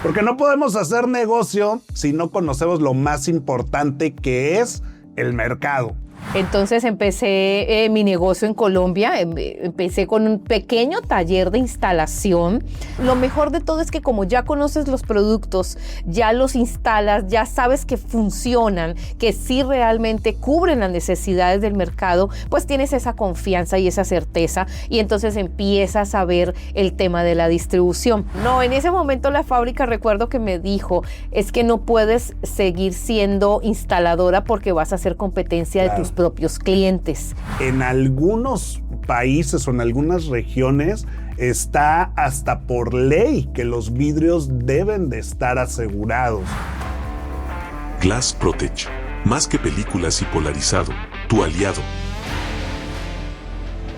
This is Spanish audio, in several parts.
Porque no podemos hacer negocio si no conocemos lo más importante que es el mercado. Entonces empecé mi negocio en Colombia, empecé con un pequeño taller de instalación. Lo mejor de todo es que como ya conoces los productos, ya los instalas, ya sabes que funcionan, que sí realmente cubren las necesidades del mercado, pues tienes esa confianza y esa certeza y entonces empiezas a ver el tema de la distribución. No, en ese momento la fábrica recuerdo que me dijo, es que no puedes seguir siendo instaladora porque vas a hacer competencia de tus propios clientes. En algunos países o en algunas regiones está hasta por ley que los vidrios deben de estar asegurados. Glass Protege, más que películas y polarizado, tu aliado.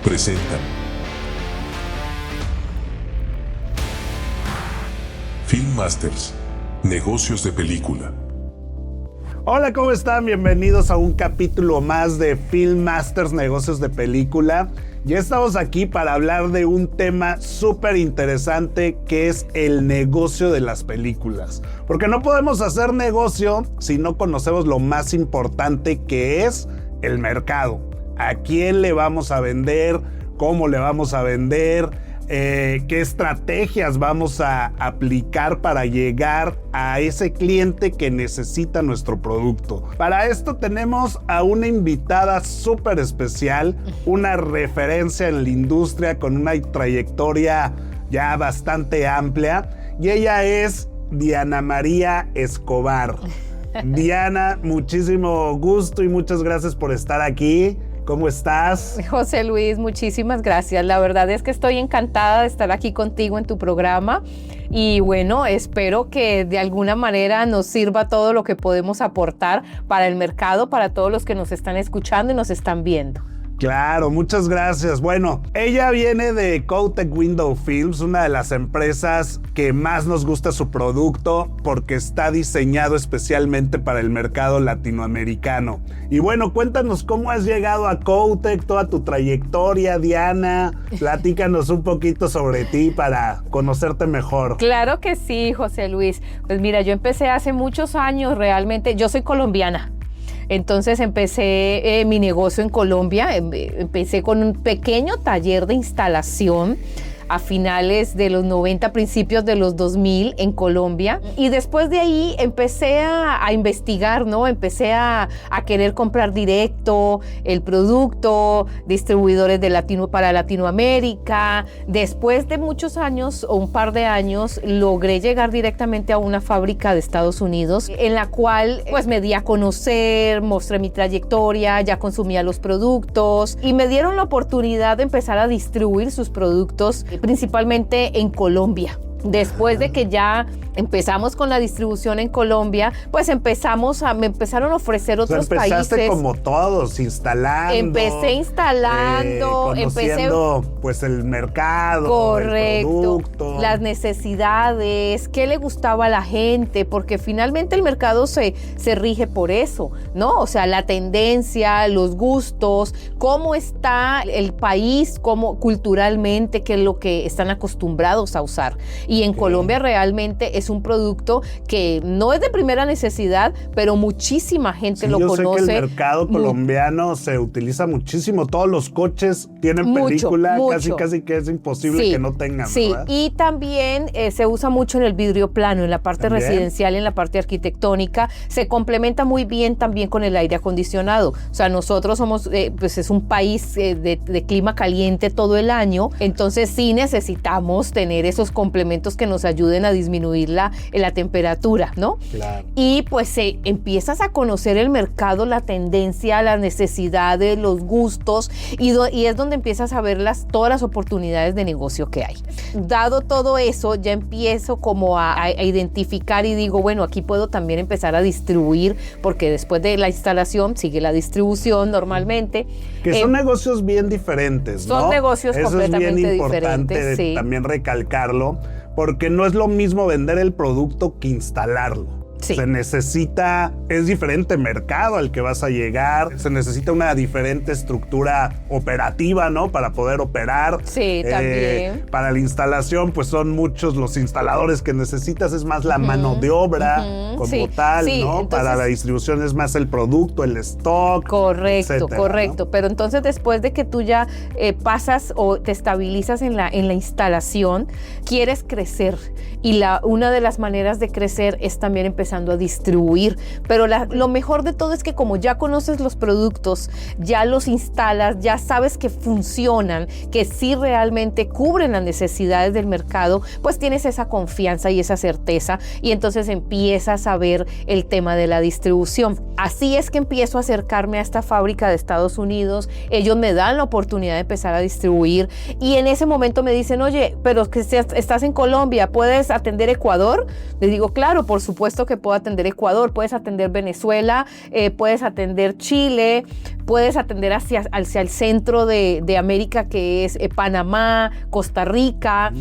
Presentan Filmmasters, negocios de película. Hola, ¿cómo están? Bienvenidos a un capítulo más de Filmmasters, negocios de película. Ya estamos aquí para hablar de un tema súper interesante que es el negocio de las películas. Porque no podemos hacer negocio si no conocemos lo más importante que es el mercado. ¿A quién le vamos a vender? ¿Cómo le vamos a vender? ¿Qué estrategias vamos a aplicar para llegar a ese cliente que necesita nuestro producto? Para esto tenemos a una invitada súper especial, una referencia en la industria con una trayectoria ya bastante amplia, y ella es Diana María Escobar. Diana, muchísimo gusto y muchas gracias por estar aquí. ¿Cómo estás? José Luis, muchísimas gracias. La verdad es que estoy encantada de estar aquí contigo en tu programa y bueno, espero que de alguna manera nos sirva todo lo que podemos aportar para el mercado, para todos los que nos están escuchando y nos están viendo. Claro, muchas gracias. Bueno, ella viene de Kotek Window Films, una de las empresas que más nos gusta su producto porque está diseñado especialmente para el mercado latinoamericano. Y bueno, cuéntanos cómo has llegado a Kotek, toda tu trayectoria, Diana. Platícanos un poquito sobre ti para conocerte mejor. Claro que sí, José Luis. Pues mira, yo empecé hace muchos años realmente. Yo soy colombiana. Entonces empecé mi negocio en Colombia, empecé con un pequeño taller de instalación a finales de los 90, principios de los 2000 en Colombia. Y después de ahí empecé a investigar, ¿no? Empecé a querer comprar directo el producto, distribuidores para Latinoamérica. Después de muchos años, o un par de años, logré llegar directamente a una fábrica de Estados Unidos, en la cual pues me di a conocer, mostré mi trayectoria, ya consumía los productos y me dieron la oportunidad de empezar a distribuir sus productos principalmente en Colombia. Después de que ya empezamos con la distribución en Colombia, pues me empezaron a ofrecer otros países. Empezaste como todos, instalando. Empecé instalando, conociendo pues el mercado, correcto, el producto, las necesidades, qué le gustaba a la gente, porque finalmente el mercado se rige por eso, ¿no? O sea, la tendencia, los gustos, cómo está el país, cómo culturalmente, qué es lo que están acostumbrados a usar. Y en Colombia realmente es un producto que no es de primera necesidad, pero muchísima gente lo conoce. Yo sé que el mercado colombiano se utiliza muchísimo. Todos los coches tienen película, casi que es imposible que no tengan, sí, ¿verdad? Y también se usa mucho en el vidrio plano, en la parte residencial, en la parte arquitectónica. Se complementa muy bien también con el aire acondicionado. O sea, nosotros somos, pues es un país de clima caliente todo el año, entonces sí necesitamos tener esos complementos que nos ayuden a disminuir la temperatura, ¿no? Claro. Y pues empiezas a conocer el mercado, la tendencia, las necesidades, los gustos y es donde empiezas a ver todas las oportunidades de negocio que hay. Dado todo eso, ya empiezo como a identificar y digo, bueno, aquí puedo también empezar a distribuir, porque después de la instalación sigue la distribución normalmente. Que son negocios bien diferentes, ¿no? Son negocios completamente diferentes. Eso es bien importante también recalcarlo, porque no es lo mismo vender el producto que instalarlo. Sí. Se necesita, es diferente mercado al que vas a llegar, se necesita una diferente estructura operativa, ¿no? Para poder operar. Sí, también. Para la instalación, pues son muchos los instaladores que necesitas, es más la mano de obra como Sí, tal, sí, ¿no? entonces, para la distribución es más el producto, el stock. Correcto, etcétera, correcto. ¿no? Pero entonces después de que tú ya pasas o te estabilizas en la instalación, quieres crecer. Y una de las maneras de crecer es también empezando a distribuir. Pero lo mejor de todo es que como ya conoces los productos, ya los instalas, ya sabes que funcionan, que sí realmente cubren las necesidades del mercado, pues tienes esa confianza y esa certeza y entonces empiezas a ver el tema de la distribución. Así es que empiezo a acercarme a esta fábrica de Estados Unidos, ellos me dan la oportunidad de empezar a distribuir y en ese momento me dicen, oye, pero que estás en Colombia, ¿puedes atender Ecuador? Les digo, claro, por supuesto que puedo atender Ecuador, puedes atender Venezuela, puedes atender Chile, puedes atender hacia el centro de América, que es Panamá, Costa Rica.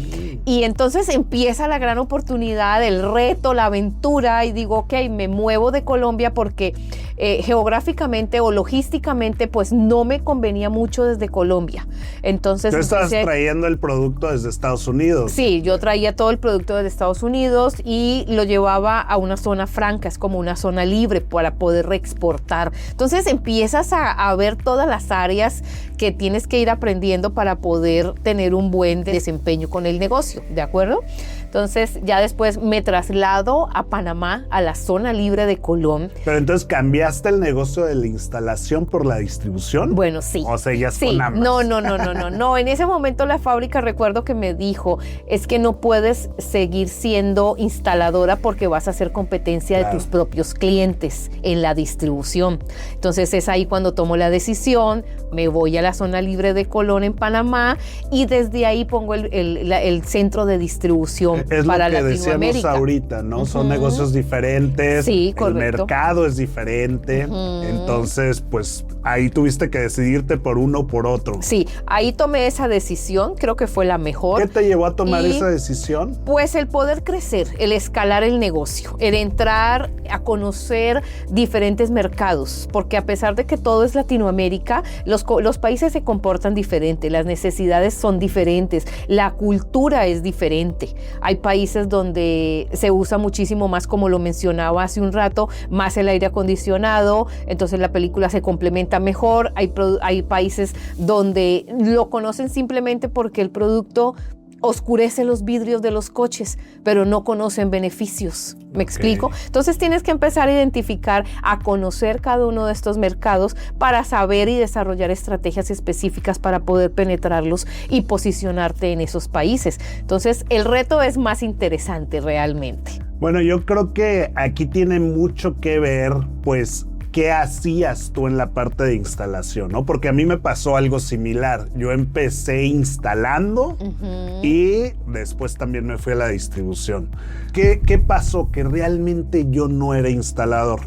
Y entonces empieza la gran oportunidad, el reto, la aventura, y digo, ok, me muevo de Colombia porque geográficamente o logísticamente, pues no me convenía mucho desde Colombia. Entonces, tú estabas trayendo el producto desde Estados Unidos. Sí, yo traía todo el producto desde Estados Unidos y lo llevaba a una zona franca, es como una zona libre para poder reexportar. Entonces empiezas a ver todas las áreas que tienes que ir aprendiendo para poder tener un buen desempeño con el negocio, ¿de acuerdo? Entonces ya después me traslado a Panamá, a la zona libre de Colón. Pero entonces cambiaste el negocio de la instalación por la distribución. Bueno, sí. O seguías sí. con ambas. No. En ese momento la fábrica, recuerdo que me dijo, es que no puedes seguir siendo instaladora porque vas a hacer competencia de tus propios clientes en la distribución. Entonces es ahí cuando tomo la decisión, me voy a la zona libre de Colón en Panamá y desde ahí pongo el centro de distribución es para lo que Latinoamérica. decíamos ahorita, ¿no? Son negocios diferentes, sí, el correcto. mercado es diferente, entonces pues ahí tuviste que decidirte por uno o por otro. Sí, ahí tomé esa decisión, creo que fue la mejor. ¿Qué te llevó a tomar esa decisión? Pues el poder crecer, el escalar el negocio, el entrar a conocer diferentes mercados, porque a pesar de que todo es Latinoamérica, los países se comportan diferente, las necesidades son diferentes, la cultura es diferente. Hay países donde se usa muchísimo más, como lo mencionaba hace un rato, más el aire acondicionado, entonces la película se complementa mejor. Hay países donde lo conocen simplemente porque el producto oscurece los vidrios de los coches, pero no conocen beneficios. ¿Me explico? Entonces tienes que empezar a identificar, a conocer cada uno de estos mercados para saber y desarrollar estrategias específicas para poder penetrarlos y posicionarte en esos países. Entonces el reto es más interesante realmente. Bueno, yo creo que aquí tiene mucho que ver, pues, ¿qué hacías tú en la parte de instalación, no? Porque a mí me pasó algo similar. Yo empecé instalando y después también me fui a la distribución. ¿Qué pasó? Que realmente yo no era instalador.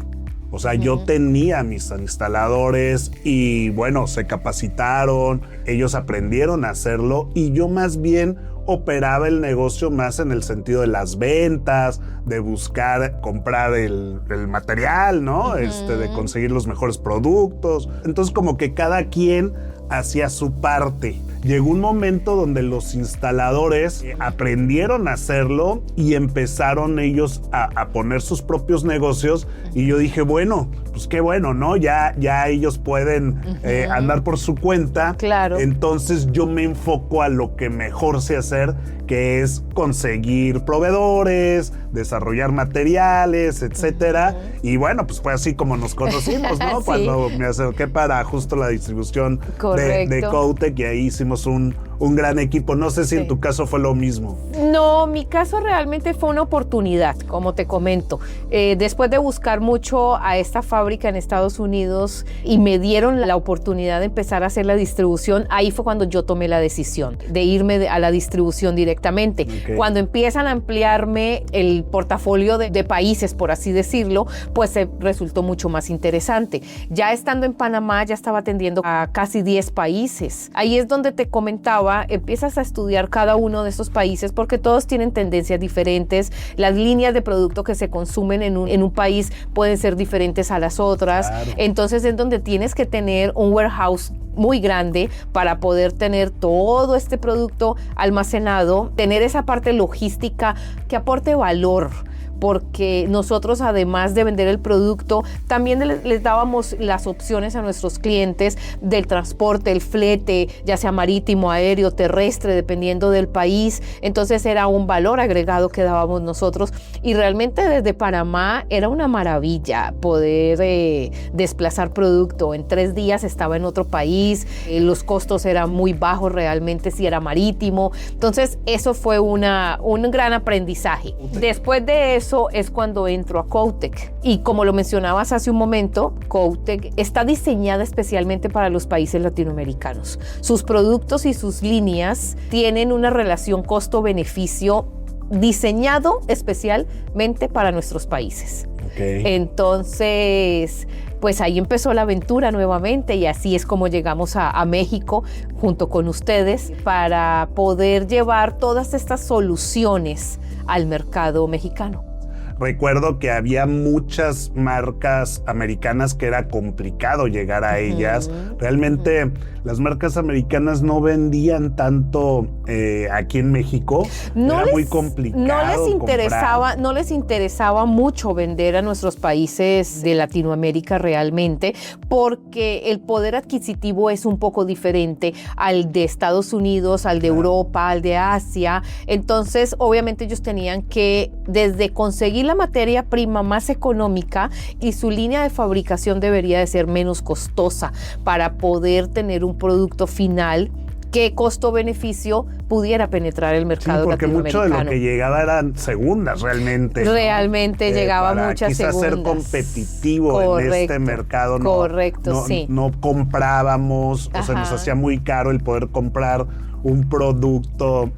O sea, yo tenía mis instaladores y bueno, se capacitaron, ellos aprendieron a hacerlo y yo más bien operaba el negocio más en el sentido de las ventas, de buscar comprar el material, ¿no? De conseguir los mejores productos. Entonces como que cada quien hacía su parte. Llegó un momento donde los instaladores aprendieron a hacerlo y empezaron ellos a poner sus propios negocios y yo dije, bueno, pues qué bueno, ¿no? Ya ellos pueden andar por su cuenta. Claro. Entonces yo me enfoco a lo que mejor sé hacer, que es conseguir proveedores, desarrollar materiales, etcétera. Y bueno, pues fue así como nos conocimos, ¿no? Sí. Cuando me acerqué para justo la distribución de Coutec y ahí hicimos un gran equipo. No sé si en tu caso fue lo mismo. No, mi caso realmente fue una oportunidad, como te comento. Después de buscar mucho a esta fábrica en Estados Unidos y me dieron la oportunidad de empezar a hacer la distribución, ahí fue cuando yo tomé la decisión de irme a la distribución directamente. Okay. Cuando empiezan a ampliarme el portafolio de países, por así decirlo, pues resultó mucho más interesante. Ya estando en Panamá, ya estaba atendiendo a casi 10 países. Ahí es donde te comentaba prueba, empiezas a estudiar cada uno de estos países porque todos tienen tendencias diferentes, las líneas de producto que se consumen en un país pueden ser diferentes a las otras, Claro. Entonces es donde tienes que tener un warehouse muy grande para poder tener todo este producto almacenado, tener esa parte logística que aporte valor, porque nosotros, además de vender el producto, también les dábamos las opciones a nuestros clientes del transporte, el flete, ya sea marítimo, aéreo, terrestre, dependiendo del país. Entonces era un valor agregado que dábamos nosotros, y realmente desde Panamá era una maravilla poder desplazar producto. En 3 días estaba en otro país, los costos eran muy bajos realmente si era marítimo. Entonces eso fue un gran aprendizaje. Después de eso es cuando entro a Coutec, y como lo mencionabas hace un momento, Coutec está diseñada especialmente para los países latinoamericanos. Sus productos y sus líneas tienen una relación costo-beneficio diseñado especialmente para nuestros países. Entonces, pues ahí empezó la aventura nuevamente, y así es como llegamos a México junto con ustedes para poder llevar todas estas soluciones al mercado mexicano. Recuerdo que había muchas marcas americanas que era complicado llegar a ellas. Realmente las marcas americanas no vendían tanto aquí en México. Era muy complicado. No les interesaba mucho vender a nuestros países de Latinoamérica realmente, porque el poder adquisitivo es un poco diferente al de Estados Unidos, al de Europa, al de Asia. Entonces, obviamente ellos tenían que desde conseguir la materia prima más económica, y su línea de fabricación debería de ser menos costosa para poder tener un producto final que costo-beneficio pudiera penetrar el mercado latinoamericano. Porque mucho de lo que llegaba eran segundas realmente. Realmente ¿no? llegaba para muchas quizás segundas. Ser competitivo en este mercado. No comprábamos, o sea, nos hacía muy caro el poder comprar un producto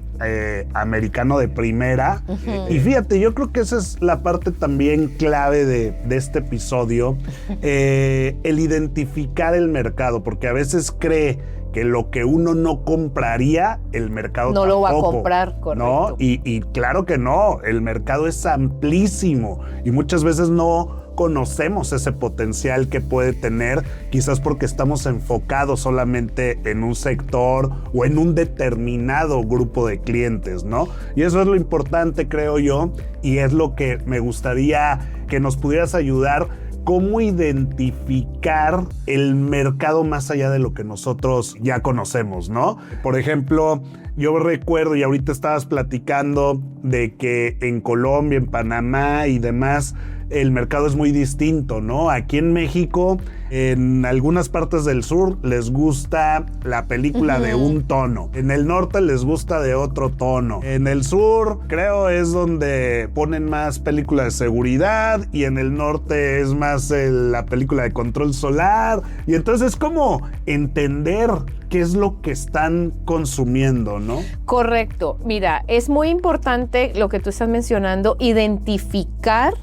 americano de primera. Y fíjate, yo creo que esa es la parte también clave de este episodio, el identificar el mercado, porque a veces cree que lo que uno no compraría, el mercado no tampoco, lo va a comprar, correcto. ¿no? Y claro que no, el mercado es amplísimo y muchas veces no conocemos ese potencial que puede tener, quizás porque estamos enfocados solamente en un sector o en un determinado grupo de clientes, ¿no? Y eso es lo importante, creo yo, y es lo que me gustaría que nos pudieras ayudar. ¿Cómo identificar el mercado más allá de lo que nosotros ya conocemos, ¿no? Por ejemplo, yo recuerdo, y ahorita estabas platicando de que en Colombia, en Panamá y demás, el mercado es muy distinto, ¿no? Aquí en México, en algunas partes del sur, les gusta la película de un tono. En el norte les gusta de otro tono. En el sur, creo, es donde ponen más películas de seguridad, y en el norte es más la película de control solar. Y entonces es como entender qué es lo que están consumiendo, ¿no? Correcto. Mira, es muy importante lo que tú estás mencionando, identificar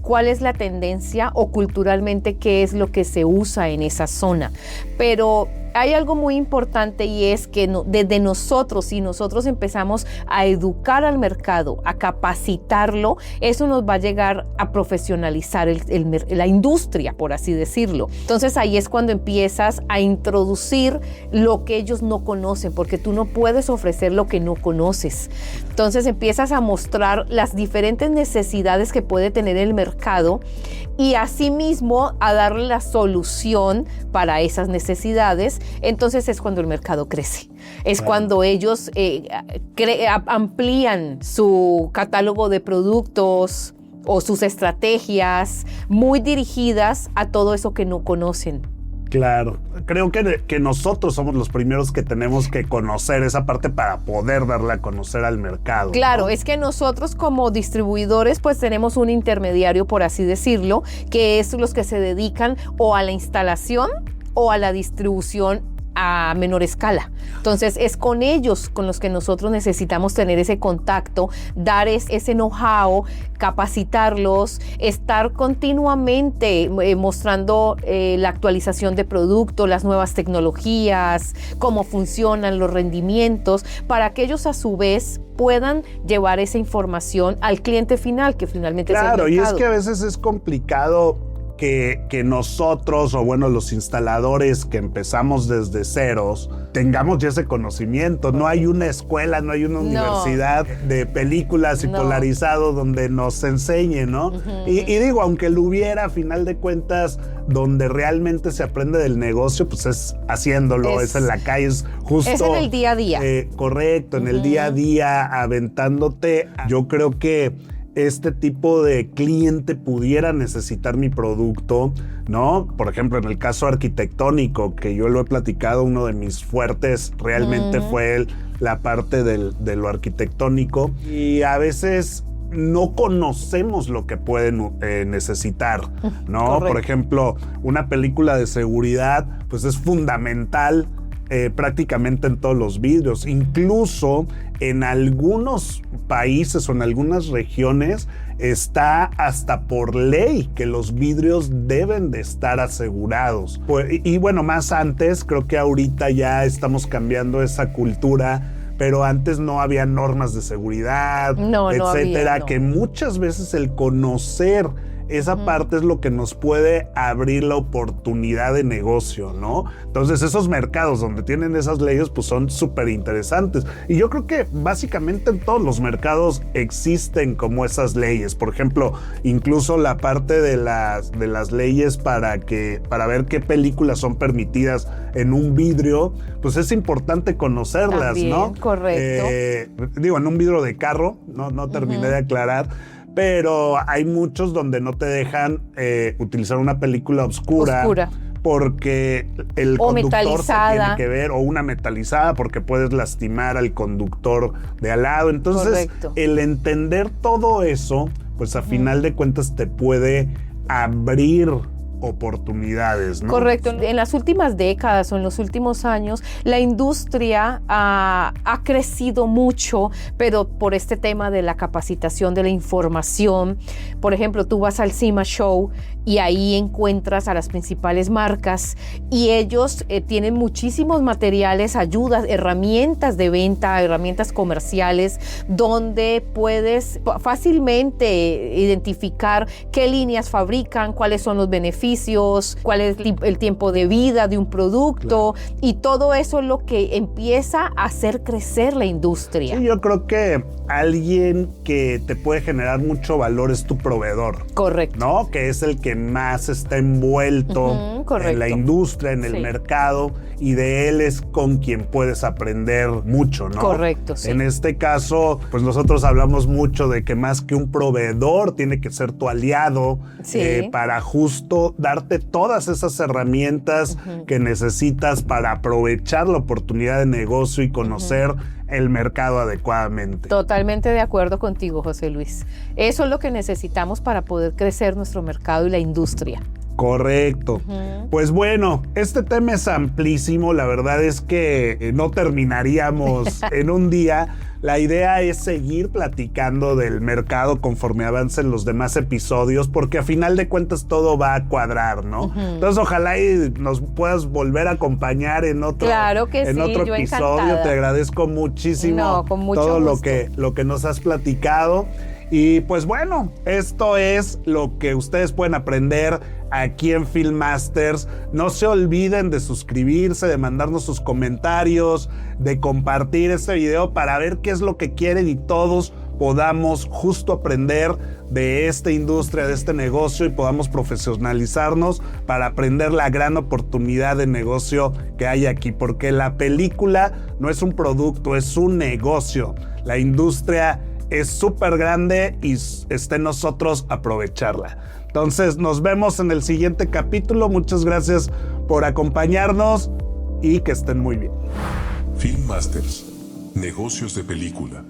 cuál es la tendencia o culturalmente qué es lo que se usa en esa zona. Pero hay algo muy importante, y es que desde nosotros, si nosotros empezamos a educar al mercado, a capacitarlo, eso nos va a llegar a profesionalizar la industria, por así decirlo. Entonces ahí es cuando empiezas a introducir lo que ellos no conocen, porque tú no puedes ofrecer lo que no conoces. Entonces empiezas a mostrar las diferentes necesidades que puede tener el mercado, y asimismo a darle la solución para esas necesidades. Entonces es cuando el mercado crece. Es cuando ellos amplían su catálogo de productos o sus estrategias muy dirigidas a todo eso que no conocen. Claro, creo que nosotros somos los primeros que tenemos que conocer esa parte para poder darle a conocer al mercado. Claro, ¿no? Es que nosotros como distribuidores pues tenemos un intermediario, por así decirlo, que es los que se dedican o a la instalación o a la distribución a menor escala. Entonces es con ellos con los que nosotros necesitamos tener ese contacto, dar ese know-how, capacitarlos, estar continuamente mostrando la actualización de producto, las nuevas tecnologías, cómo funcionan los rendimientos, para que ellos a su vez puedan llevar esa información al cliente final, que finalmente es el mercado. Claro, y es que a veces es complicado que nosotros, o bueno, los instaladores que empezamos desde ceros, tengamos ya ese conocimiento. No hay una escuela, no hay una universidad de películas y polarizado donde nos enseñe, ¿no? Y digo, aunque lo hubiera, a final de cuentas, donde realmente se aprende del negocio, pues es haciéndolo, es en la calle, es justo. Es en el día a día. Correcto, en el día a día, aventándote. Yo creo que este tipo de cliente pudiera necesitar mi producto, ¿no? Por ejemplo, en el caso arquitectónico, que yo lo he platicado, uno de mis fuertes realmente fue la parte de lo arquitectónico, y a veces no conocemos lo que pueden necesitar, ¿no? Correcto. Por ejemplo, una película de seguridad, pues es fundamental prácticamente en todos los vidrios. Incluso en algunos países o en algunas regiones está hasta por ley que los vidrios deben de estar asegurados. Y bueno, más antes, creo que ahorita ya estamos cambiando esa cultura, pero antes no había normas de seguridad, etcétera, que muchas veces el conocer esa parte es lo que nos puede abrir la oportunidad de negocio, ¿no? Entonces, esos mercados donde tienen esas leyes, pues son súper interesantes. Y yo creo que básicamente en todos los mercados existen como esas leyes. Por ejemplo, incluso la parte de las leyes para ver qué películas son permitidas en un vidrio, pues es importante conocerlas, también, ¿no? Correcto. Digo, en un vidrio de carro, no terminé de aclarar, pero hay muchos donde no te dejan utilizar una película oscura. Porque el conductor se tiene que ver, o una metalizada, porque puedes lastimar al conductor de al lado. Entonces, el entender todo eso, pues a final de cuentas te puede abrir oportunidades, ¿no? Correcto. En las últimas décadas o en los últimos años, la industria ha crecido mucho, pero por este tema de la capacitación, de la información. Por ejemplo, tú vas al CIMA Show y ahí encuentras a las principales marcas y ellos tienen muchísimos materiales, ayudas, herramientas de venta, herramientas comerciales, donde puedes fácilmente identificar qué líneas fabrican, cuáles son los beneficios, cuál es el tiempo de vida de un producto, y todo eso es lo que empieza a hacer crecer la industria. Sí, yo creo que alguien que te puede generar mucho valor es tu proveedor. Correcto. ¿No? Que es el que más está envuelto en la industria, en el mercado, y de él es con quien puedes aprender mucho, ¿no? Correcto, sí. En este caso, pues nosotros hablamos mucho de que más que un proveedor tiene que ser tu aliado, para justo darte todas esas herramientas que necesitas para aprovechar la oportunidad de negocio y conocer el mercado adecuadamente. Totalmente de acuerdo contigo, José Luis. Eso es lo que necesitamos para poder crecer nuestro mercado y la industria. Correcto. Pues bueno, este tema es amplísimo. La verdad es que no terminaríamos en un día. La idea es seguir platicando del mercado conforme avancen los demás episodios, porque a final de cuentas todo va a cuadrar, ¿no? Entonces, ojalá y nos puedas volver a acompañar en otro, otro episodio. Encantada. Te agradezco muchísimo todo lo que nos has platicado. Y pues bueno, esto es lo que ustedes pueden aprender aquí en Filmmasters. No se olviden de suscribirse, de mandarnos sus comentarios, de compartir este video para ver qué es lo que quieren y todos podamos justo aprender de esta industria, de este negocio, y podamos profesionalizarnos para aprender la gran oportunidad de negocio que hay aquí, porque la película no es un producto, es un negocio. La industria es súper grande y está en nosotros aprovecharla. Entonces, nos vemos en el siguiente capítulo. Muchas gracias por acompañarnos y que estén muy bien. Filmmasters, negocios de película.